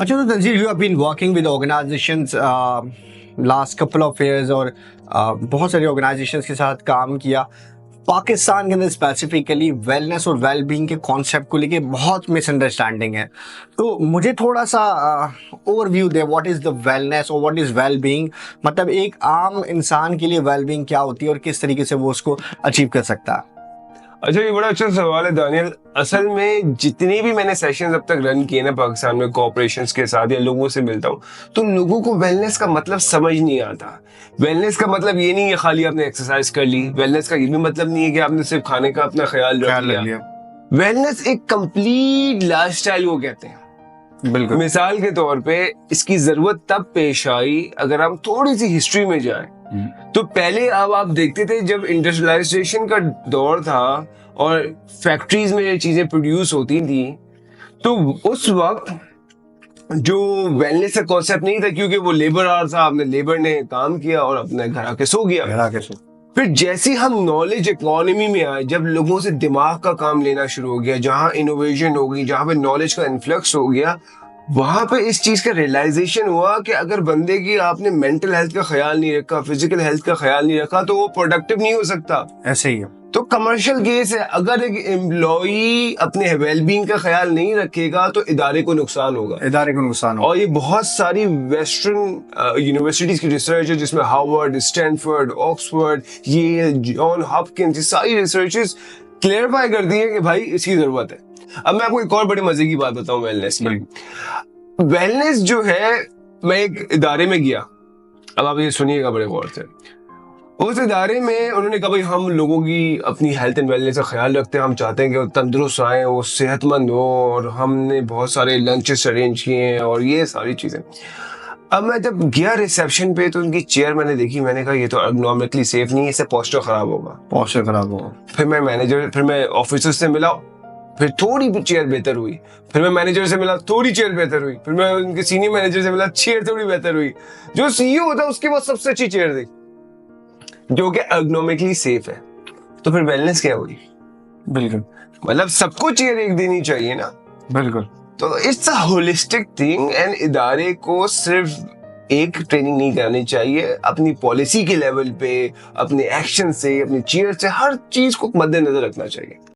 अच्छा, तो Tanzeer, you have been working with organisations last couple of years और बहुत सारी ऑर्गेनाइजेशंस के साथ काम किया. पाकिस्तान के अंदर स्पेसिफिकली वेलनेस और वेल बीइंग के कॉन्सेप्ट को लेके बहुत मिसअंडरस्टैंडिंग है. तो मुझे थोड़ा सा overview they, what is the wellness और व्हाट इज़ वेल बीइंग. मतलब एक आम इंसान के लिए वेल बीइंग क्या होती है और किस तरीके से वो उसको अचीव कर सकता है. अच्छा, ये बड़ा अच्छा सवाल है दानियल. असल में जितने भी मैंने सेशंस अब तक रन किए ना पाकिस्तान में कॉर्पोरेशंस के साथ या लोगों से मिलता हूँ, तो लोगों को वेलनेस का मतलब समझ नहीं आता. वेलनेस का मतलब ये नहीं है खाली आपने एक्सरसाइज कर ली. वेलनेस का ये भी मतलब नहीं है कि आपने सिर्फ खाने का अपना ख्याल रख लिया. वेलनेस एक कंप्लीट लाइफस्टाइल को कहते हैं. बिल्कुल. मिसाल के तौर पे इसकी जरूरत तब पेश आई अगर हम थोड़ी सी हिस्ट्री में जाएं, तो पहले अब आप देखते थे जब इंडस्ट्रियलाइजेशन का दौर था और फैक्ट्रीज में ये चीजें प्रोड्यूस होती थी, तो उस वक्त जो वेलनेस का कॉन्सेप्ट नहीं था, क्योंकि वो लेबर आवर था. आपने लेबर ने काम किया और अपने घर आके सो गया. फिर जैसे हम नॉलेज इकोनॉमी में आए, जब लोगों से दिमाग का काम लेना शुरू हो गया, जहां इनोवेशन हो गई, जहां पे नॉलेज का इन्फ्लक्स हो गया, वहां पे इस चीज का रियलाइजेशन हुआ कि अगर बंदे की आपने मेंटल हेल्थ का ख्याल नहीं रखा, फिजिकल हेल्थ का ख्याल नहीं रखा, तो वो प्रोडक्टिव नहीं हो सकता. ऐसे ही है. तो कमर्शियल केस है, अगर एक एम्प्लॉई अपने वेलबींग का ख्याल नहीं रखेगा तो इदारे को नुकसान होगा. और ये बहुत सारी वेस्टर्न यूनिवर्सिटीज की रिसर्च है, जिसमें हार्वर्ड, स्टैनफोर्ड, ऑक्सफोर्ड, ये जॉन हॉपकिंस, ये सारी रिसर्चेस क्लेरिफाई करती है कि भाई इसकी जरूरत है. अब मैं आपको एक और बड़ी मजे की बात बताऊं वेलनेस की. वेलनेस जो है, मैं एक इदारे में गया. अब आप ये सुनिएगा बड़े गौर से. उस इदारे में उन्होंने कहा भाई हम लोगों की अपनी हेल्थ एंड वेलनेस का ख्याल रखते हैं, हम चाहते हैं कि वो तंदुरुस्त आए, वो सेहतमंद हो, और हमने बहुत सारे लंचेस अरेंज किए हैं और ये सारी चीजें. अब मैं जब गया रिसेप्शन पे तो उनकी चेयर मैंने देखी, मैंने कहा ये तो एर्गोनॉमिकली सेफ नहीं है, इससे पोस्चर खराब होगा. फिर मैं ऑफिसर से मिला, फिर थोड़ी चेयर बेहतर हुई. फिर मैं मैनेजर से मिला, थोड़ी चेयर बेहतर हुई. फिर मैं उनके सीनियर मैनेजर से मिला, चेयर थोड़ी बेहतर हुई. जो सीईओ होता है उसके पास सबसे अच्छी चेयर थी जो कि एर्गोनॉमिकली सेफ है. तो फिर वेलनेस क्या हुई? बिल्कुल. मतलब सबको चेयर एक देनी चाहिए ना. बिल्कुल. तो it's a holistic thing, and इदारे को सिर्फ एक ट्रेनिंग नहीं करनी चाहिए, अपनी पॉलिसी के लेवल पे, अपने एक्शन से, अपनी चेयर से, हर चीज को मद्देनजर रखना चाहिए.